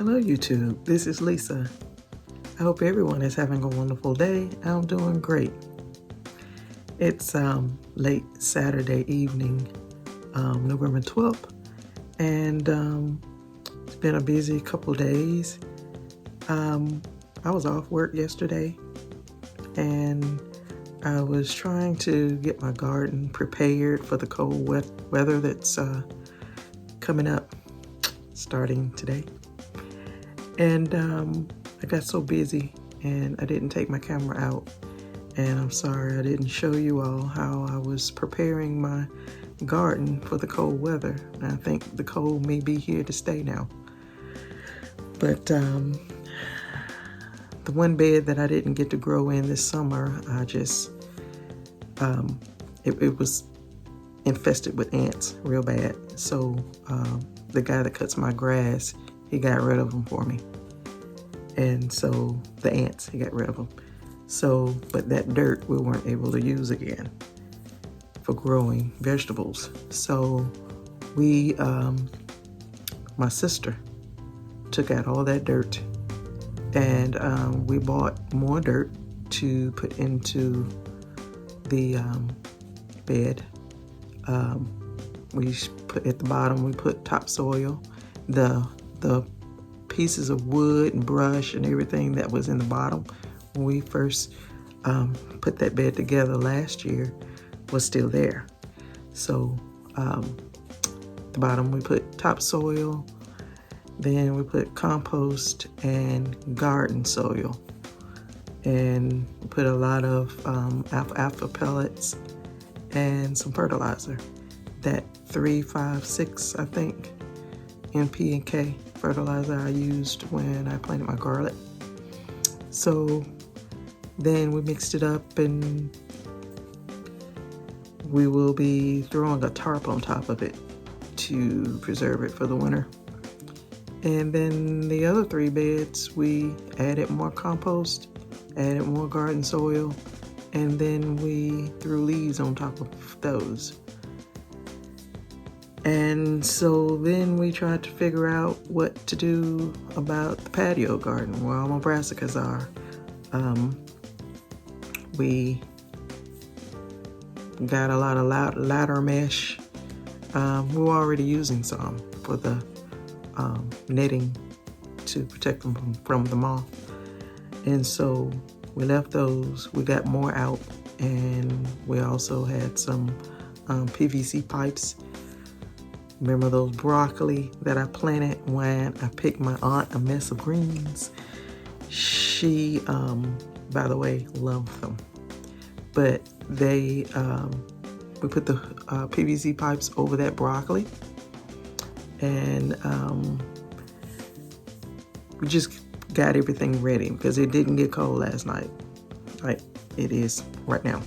Hello YouTube, this is Lisa. I hope everyone is having a wonderful day. I'm doing great. It's late Saturday evening, November 12th, and it's been a busy couple days. I was off work yesterday, and I was trying to get my garden prepared for the cold weather that's coming up starting today. And I got so busy and I didn't take my camera out, and I'm sorry I didn't show you all how I was preparing my garden for the cold weather. And I think the cold may be here to stay now. But the one bed that I didn't get to grow in this summer, I just, it was infested with ants real bad. So the guy that cuts my grass, he got rid of them for me. And so the ants, he got rid of them. So, but that dirt we weren't able to use again for growing vegetables. So we, my sister took out all that dirt, and we bought more dirt to put into the bed. We put at the bottom, we put topsoil, the pieces of wood and brush and everything that was in the bottom when we first put that bed together last year was still there. So the bottom we put topsoil, then we put compost and garden soil, and we put a lot of alfalfa pellets and some fertilizer, that 3-5-6 I think NP and K fertilizer I used when I planted my garlic. So then we mixed it up, and we will be throwing a tarp on top of it to preserve it for the winter. And then the other 3 beds, we added more compost, added more garden soil, and then we threw leaves on top of those. And so then we tried to figure out what to do about the patio garden where all my brassicas are. We got a lot of ladder mesh. We were already using some for the netting to protect them from the moth. And so we left those. We got more out, and we also had some PVC pipes. Remember those broccoli that I planted when I picked my aunt a mess of greens? She, by the way, loved them. But they, we put the PVC pipes over that broccoli, and we just got everything ready because it didn't get cold last night like it is right now.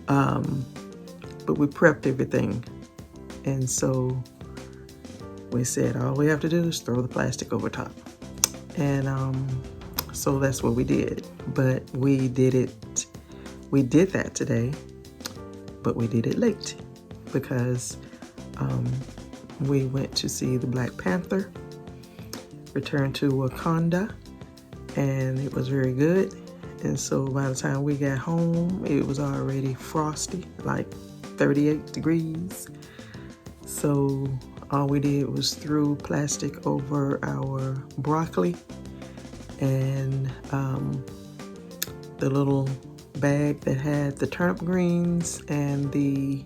But we prepped everything. And so we said, all we have to do is throw the plastic over top. And so that's what we did. But we did that today, but we did it late because we went to see the Black Panther, Return to Wakanda, and it was very good. And so by the time we got home, it was already frosty, like 38 degrees. So all we did was threw plastic over our broccoli, and the little bag that had the turnip greens and the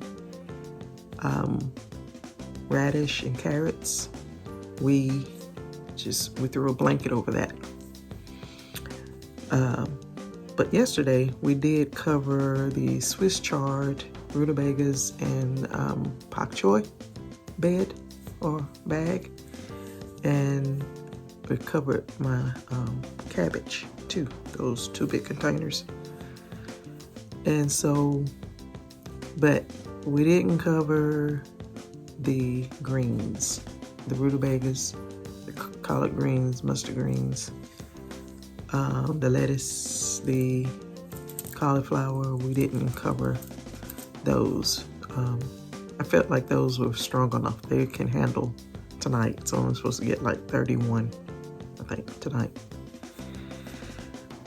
radish and carrots, we threw a blanket over that. But yesterday we did cover the Swiss chard, rutabagas, and pak choy bed or bag, and we covered my cabbage too, those 2 big containers. And so, but we didn't cover the greens, the rutabagas, the collard greens, mustard greens, the lettuce, the cauliflower. We didn't cover those. I felt like those were strong enough. They can handle tonight. So I'm supposed to get like 31, I think, tonight.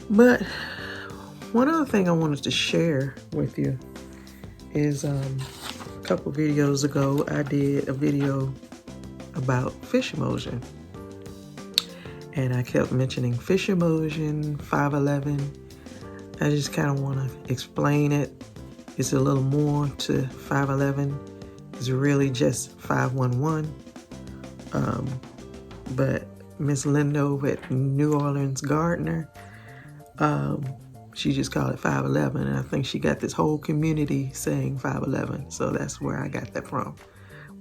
But one other thing I wanted to share with you is a couple videos ago, I did a video about fish emulsion. And I kept mentioning fish emulsion, 511. I just kind of want to explain it. It's a little more to 511. It's really just 511. But Miss Linda over at New Orleans Gardener, she just called it 511. And I think she got this whole community saying 511. So that's where I got that from.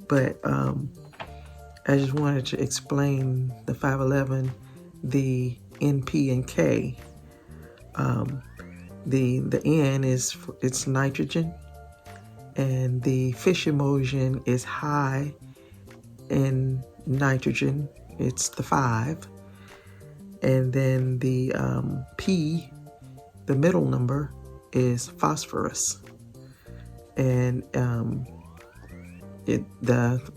But I just wanted to explain the 511, the NP and K. The N is it's nitrogen, and the fish emulsion is high in nitrogen. It's the 5, and then the P, the middle number, is phosphorus, and the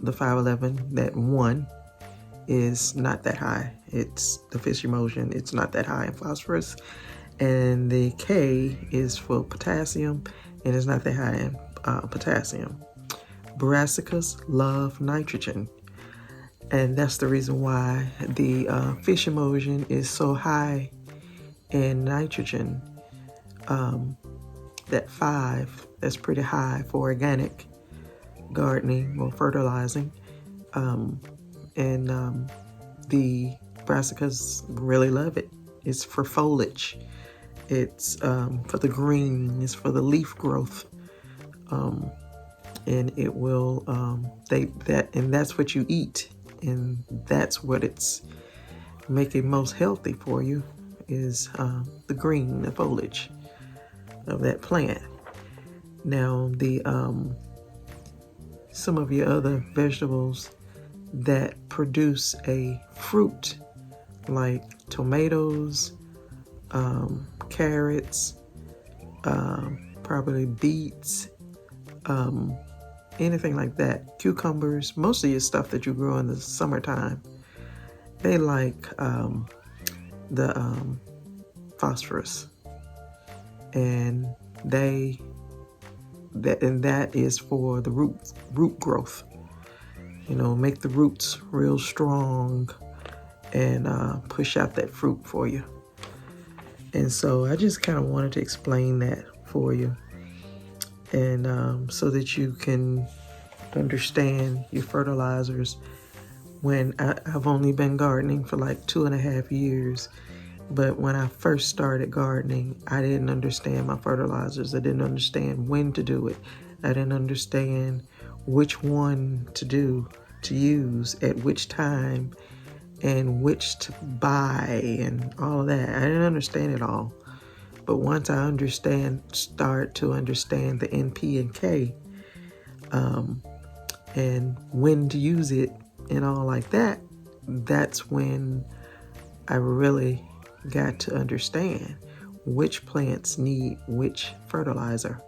511, that 1 is not that high. It's the fish emulsion. It's not that high in phosphorus. And the K is for potassium, and it's not that high in potassium. Brassicas love nitrogen, and that's the reason why the fish emulsion is so high in nitrogen. That 5, that's pretty high for organic gardening or fertilizing. The brassicas really love it. It's for foliage. It's for the green. It's for the leaf growth, and it will and that's what you eat, and that's what it's making most healthy for you is the green, the foliage of that plant. Now the some of your other vegetables that produce a fruit, like tomatoes, carrots, probably beets, anything like that, cucumbers, most of your stuff that you grow in the summertime, they like the phosphorus, and that is for the root growth. You know, make the roots real strong and push out that fruit for you. And so I just kind of wanted to explain that for you, and so that you can understand your fertilizers. When I've only been gardening for like 2.5 years, but when I first started gardening, I didn't understand my fertilizers. I didn't understand when to do it. I didn't understand which one to use at which time, and which to buy, and all of that. I didn't understand it all. But once I start to understand the NP and K, and when to use it and all like that, that's when I really got to understand which plants need which fertilizer.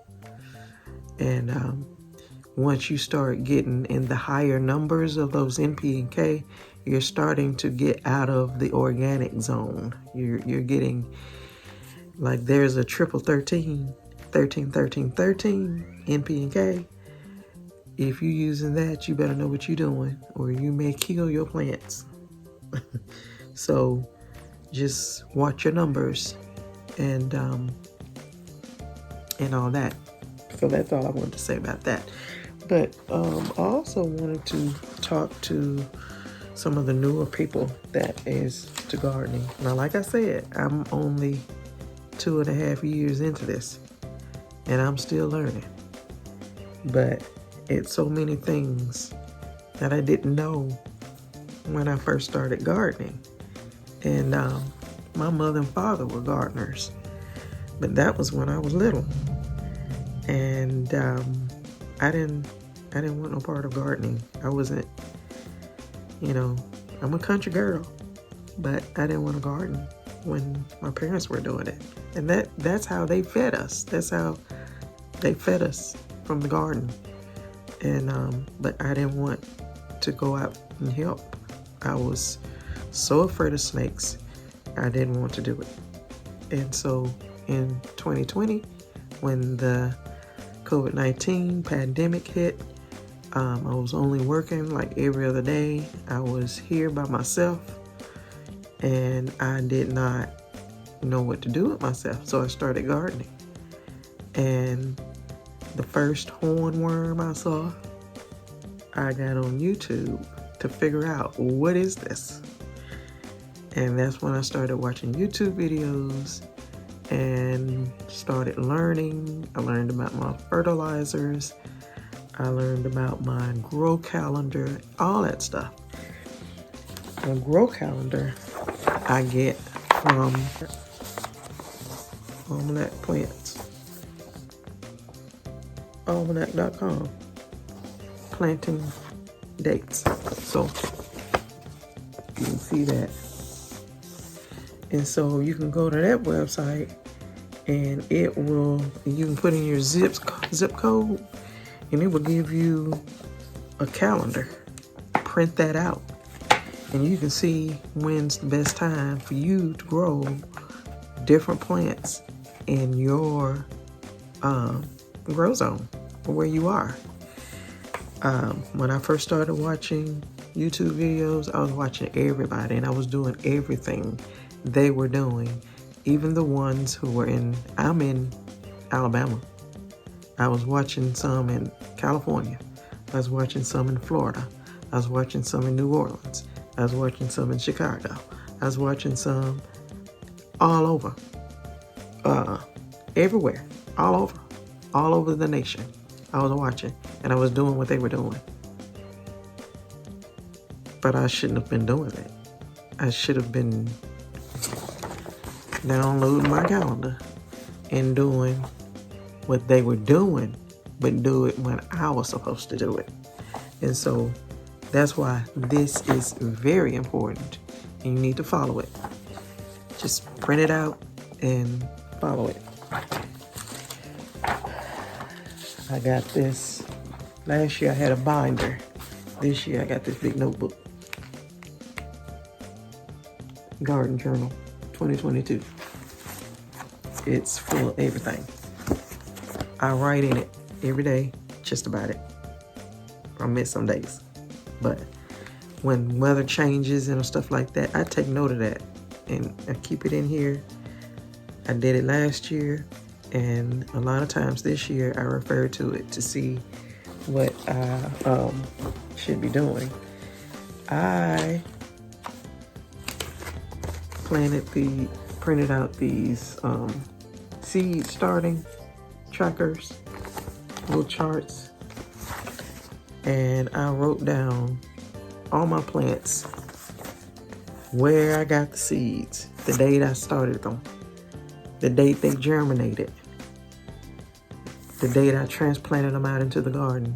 And once you start getting in the higher numbers of those NP and K, you're starting to get out of the organic zone. You're getting, like, there's a triple 13, 13, 13, 13 NP and K. If you're using that, you better know what you're doing, or you may kill your plants. So just watch your numbers and all that. So that's all I wanted to say about that. But I also wanted to talk to some of the newer people that is to gardening. Now, like I said, I'm only 2.5 years into this, and I'm still learning. But it's so many things that I didn't know when I first started gardening. And my mother and father were gardeners, but that was when I was little. And I didn't want no part of gardening. I wasn't, I'm a country girl, but I didn't want to garden when my parents were doing it. And that's how they fed us. That's how they fed us, from the garden. And but I didn't want to go out didn't help. I was so afraid of snakes, I didn't want to do it. And so in 2020, when the COVID-19 pandemic hit, I was only working like every other day. I was here by myself, and I did not know what to do with myself. So I started gardening. And the first hornworm I saw, I got on YouTube to figure out, what is this? And that's when I started watching YouTube videos and started learning. I learned about my fertilizers. I learned about my grow calendar, all that stuff. The grow calendar I get from Almanac Plants. Almanac.com. Planting dates. So you can see that. And so you can go to that website, and it will, you can put in your zip code, and it will give you a calendar. Print that out, and you can see when's the best time for you to grow different plants in your grow zone, or where you are. When I first started watching YouTube videos, I was watching everybody, and I was doing everything they were doing, even the ones who were I'm in Alabama. I was watching some in California. I was watching some in Florida. I was watching some in New Orleans. I was watching some in Chicago. I was watching some all over, everywhere, all over the nation. I was watching, and I was doing what they were doing. But I shouldn't have been doing that. I should have been downloading my calendar and doing what they were doing, but do it when I was supposed to do it. And so that's why this is very important, and you need to follow it. Just print it out and follow it. I got this. Last year I had a binder. This year I got this big notebook. Garden Journal 2022. It's full of everything. I write in it every day, just about it. I miss some days. But when weather changes and stuff like that, I take note of that, and I keep it in here. I did it last year, and a lot of times this year I refer to it to see what I should be doing. I printed out these seed starting trackers, little charts, and I wrote down all my plants, where I got the seeds, the date I started them, the date they germinated, the date I transplanted them out into the garden,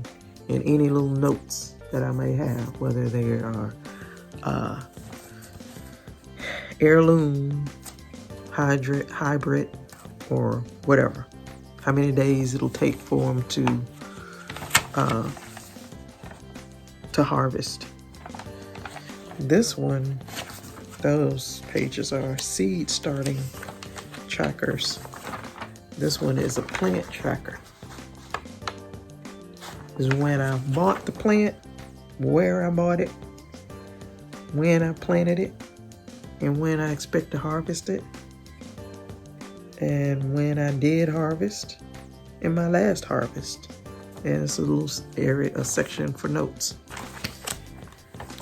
and any little notes that I may have, whether they are heirloom, hybrid, or whatever. How many days it'll take for them to harvest. This one, those pages are seed starting trackers. This one is a plant tracker. Is when I bought the plant, where I bought it, when I planted it, and when I expect to harvest it, and when I did harvest, and my last harvest. And it's a little area, a section for notes.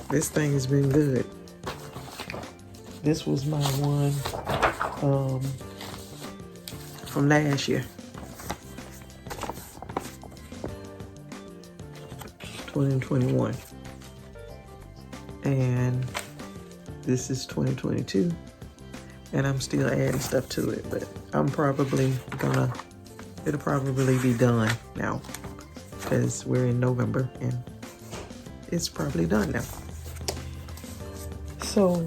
This thing has been good. This was my one from last year. 2021. And this is 2022. And I'm still adding stuff to it, but I'm probably it'll probably be done now, because we're in November and it's probably done now. So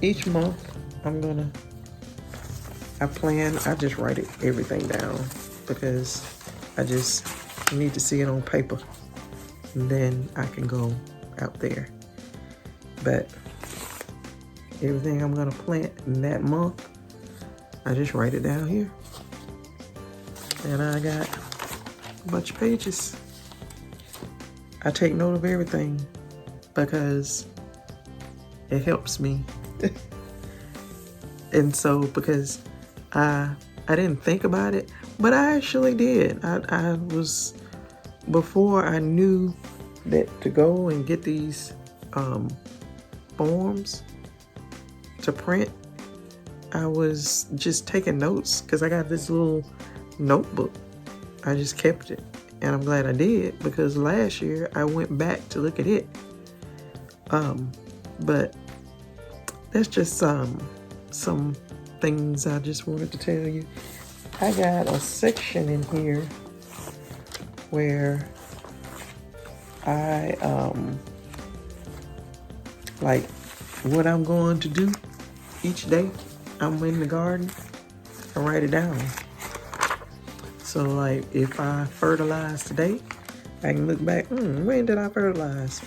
each month I just write everything down, because I just You need to see it on paper. And then I can go out there. But everything I'm gonna plant in that month, I just write it down here. And I got a bunch of pages. I take note of everything because it helps me. And so because I didn't think about it, but I actually did. I was, before I knew that to go and get these forms to print, I was just taking notes because I got this little notebook. I just kept it, and I'm glad I did because last year I went back to look at it. But that's just some things I just wanted to tell you. I got a section in here where I like what I'm going to do each day. I'm in the garden, I write it down. So like if I fertilize today, I can look back, when did I fertilize?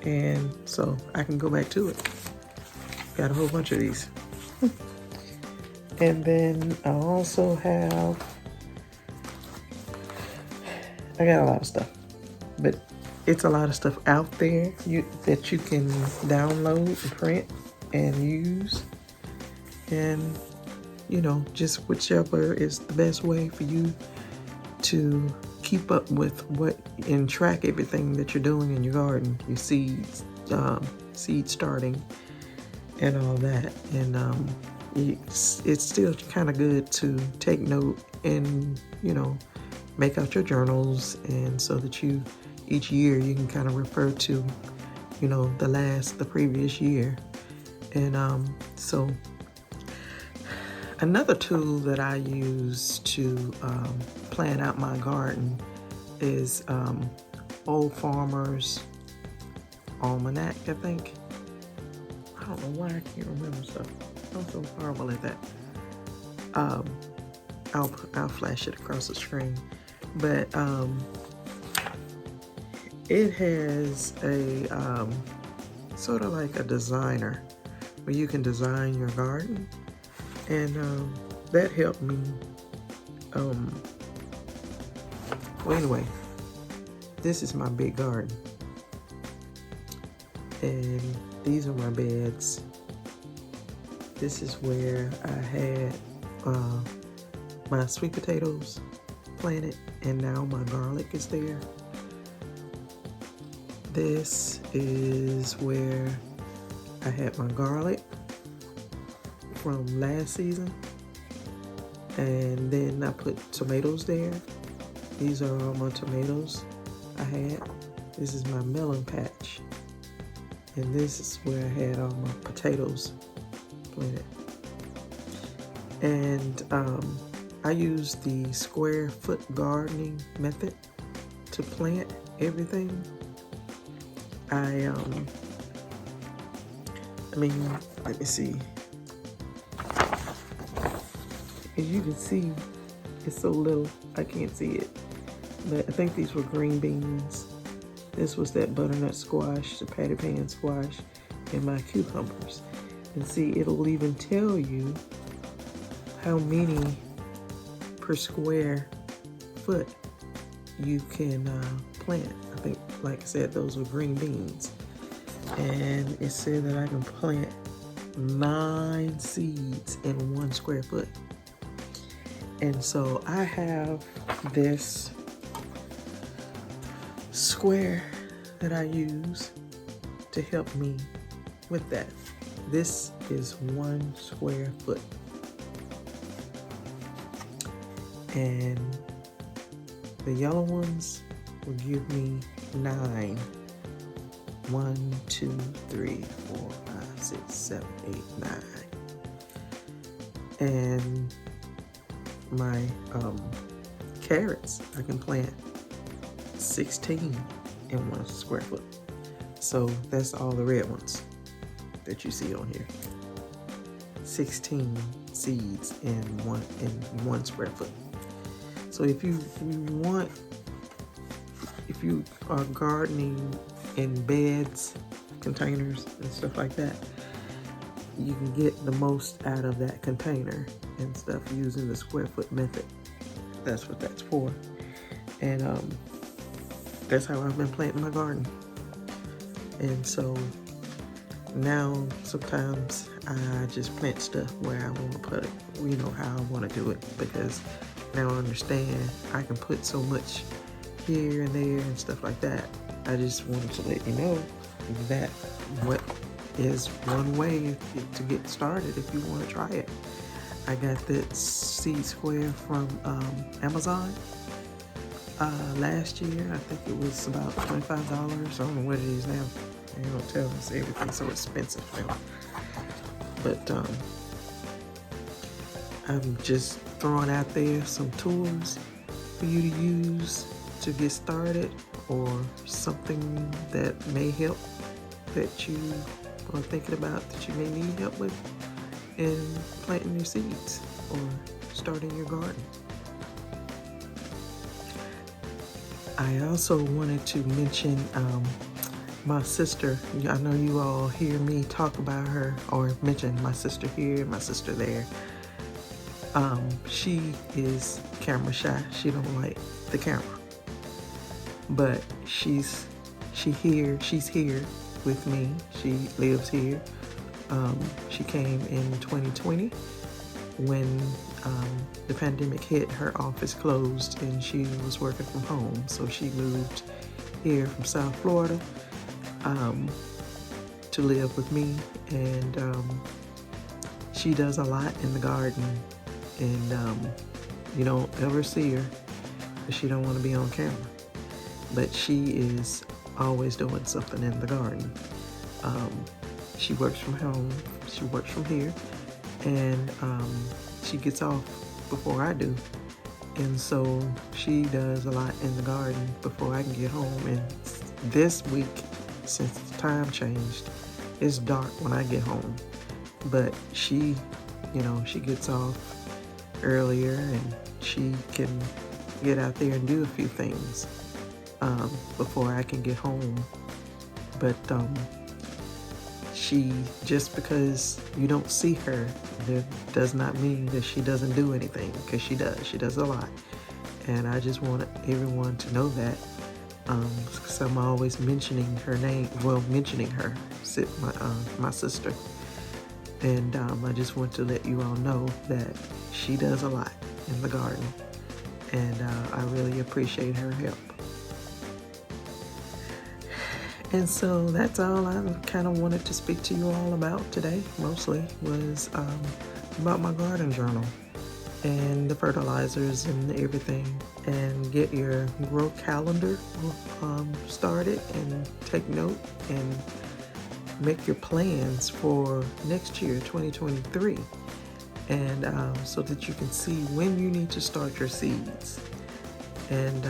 And so I can go back to it. Got a whole bunch of these. And then I also have, I got a lot of stuff, but it's a lot of stuff out there that you can download and print and use. And, you know, just whichever is the best way for you to keep up with what and track everything that you're doing in your garden, your seeds, seed starting and all that. And it's still kind of good to take note and, you know, make out your journals, and so that each year you can kind of refer to, you know, the previous year. And so another tool that I use to plan out my garden is Old Farmer's Almanac, I think. I don't know why I can't remember stuff. I'm so horrible at that. I'll flash it across the screen. But it has a sort of like a designer where you can design your garden. And that helped me. Well, anyway, this is my big garden. And these are my beds. This is where I had my sweet potatoes planted, and now my garlic is there. This is where I had my garlic from last season, and then I put tomatoes there. These are all my tomatoes I had. This is my melon patch, and this is where I had all my potatoes planted. And I use the square foot gardening method to plant everything. I mean, let me see. As you can see, it's so little, I can't see it. But I think these were green beans. This was that butternut squash, the patty pan squash, and my cucumbers. And see, it'll even tell you how many per square foot you can plant. I think, like I said, those were green beans. And it said that I can plant 9 seeds in 1 square foot. And so I have this square that I use to help me with that. This is 1 square foot. And the yellow ones will give me 9. 1, 2, 3, 4, 5, 6, 7, 8, 9. And my carrots, I can plant 16 in 1 square foot. So that's all the red ones that you see on here. 16 seeds in one square foot. So if you want if you are gardening in beds, containers, and stuff like that, you can get the most out of that container and stuff using the square foot method. That's what that's for. And that's how I've been planting my garden. And so now sometimes I just plant stuff where I want to put it, you know, how I want to do it, because now I understand I can put so much here and there and stuff like that. I just wanted to let you know that what is one way to get started if you want to try it. I got that seed square from Amazon last year. I think it was about $25. I don't know what it is now. They don't tell us, everything's so expensive now. But I'm just throwing out there some tools for you to use to get started, or something that may help that you are thinking about that you may need help with in planting your seeds or starting your garden. I also wanted to mention my sister. I know you all hear me talk about her or mention my sister here, my sister there. She is camera shy. She don't like the camera, but she's here with me. She lives here. She came in 2020 when the pandemic hit. Her office closed and she was working from home, so she moved here from South Florida to live with me. And she does a lot in the garden, and you don't ever see her because she don't want to be on camera, but she is always doing something in the garden. She works from home, she works from here, and she gets off before I do, and so she does a lot in the garden before I can get home. And this week, since the time changed, it's dark when I get home, but she, you know, she gets off earlier and she can get out there and do a few things before I can get home. But she, just because you don't see her, that does not mean that she doesn't do anything, because she does a lot. And I just want everyone to know that, because I'm always mentioning her name, mentioning her, my sister. And I just want to let you all know that she does a lot in the garden, and I really appreciate her help. And so that's all I kind of wanted to speak to you all about today. Mostly was about my garden journal and the fertilizers and everything, and get your grow calendar started and take note and make your plans for next year, 2023, and so that you can see when you need to start your seeds. And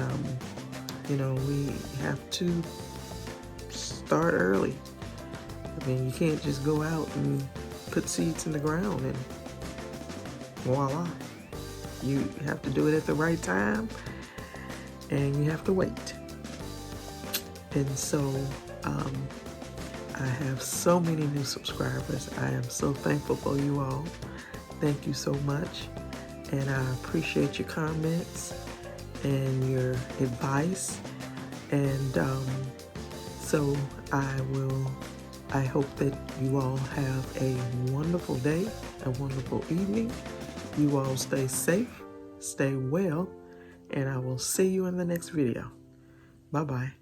you know, we have to start early. I mean, you can't just go out and put seeds in the ground and voila. You have to do it at the right time, and you have to wait. And so I have so many new subscribers. I am so thankful for you all. Thank you so much, and I appreciate your comments and your advice. And so I hope that you all have a wonderful day, a wonderful evening. You all stay safe, stay well, and I will see you in the next video. Bye-bye.